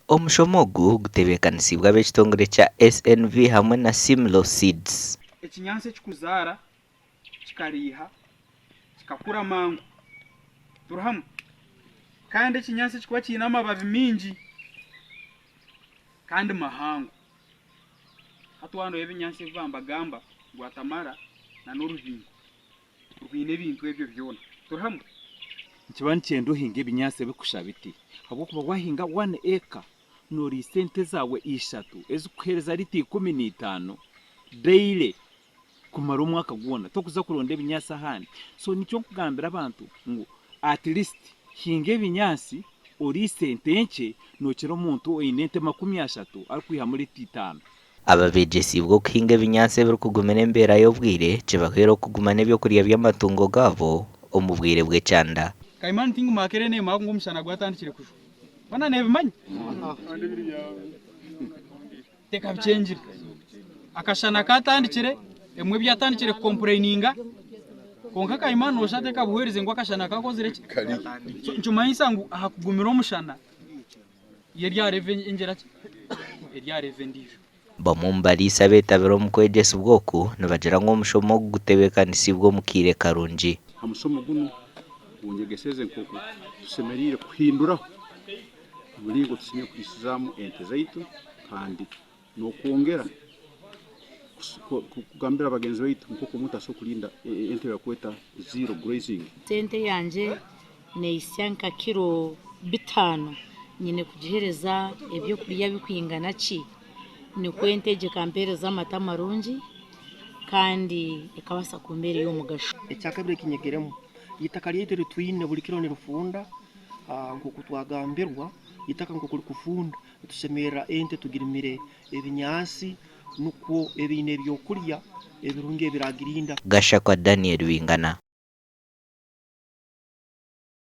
Omushomo ogu gutebeekanisibwa ab'ekitongore kya SNV hamwe na Simlo Seeds. Ekinyansi ekikuzaara kikariiha kikakura mangu turahamu kandi ekinyansi ekikuba kiine amababi mingi kandi mahango hatwano ebinyansi ebibambagamba gwatamara na n'orubingo rwine ebintu ebyo byona turahamu nkiba nikyenda ohinga ebinyansi ebikusha biti habwokuba wahinga 1 acre nori sente zawe 3 ezikuhereza liti 15 daily kumara omwaka gwona tokuza kuronda ebinyansi ahandi so nikyo nkugambira abantu ngo at least hinga ebinyansi ori sente nke nokira omuntu oine ente 30 arikwiha muri 5. Aba beegyesiibwe okuhinga ebinyansi ebirikugumira embeera y'obwire kibaheera okugumana ebyokurya by'amatungo gaabo omu bwire bw'ekyanda. Kaimani tingu makere ne makungu omushana gwatandikire kushu bana nebimanyi teka bichenjire akashana katandikire emwe byatandikire complaininga konka Kaimani oshateka buhereze ngo akashana kakozire ki ncumanyisa ngo ahakugumira omushana yerya revenue ingera ki yerya revenue bamwe mu bariisa beetabira omu kwegyesibwa oku nibagira ngu omushomo ogu gutebeekanisibwe omu kiire karungi. Omushomo guno gunyegeseze nk'oku tusemerire kuhinduraho omulingo tusinye kurisizamu ente zaitu kandi n'okwongera kugambira abagenzi baitu nk'oku omuntu asobola kulinda ente yakweta zero grazing. Sente yanje neisyanka kiro 5 nyine kugihereza ebyokurya bikwingana ki nikwo ente gikampereza amata marungi kandi ikabasa kumbera y'omugasho. Ekyakabiri kinyegeremu itaka lyaitu ritwine buli kiro nirufunda nk'oku twagambirwa itaka nk'oku likufunda tusemerera ente tugirimire ebinyansi nukwo ebiine ebyokurya ebirungi ebiragirinda. Gasha kwa Daniel Bingana.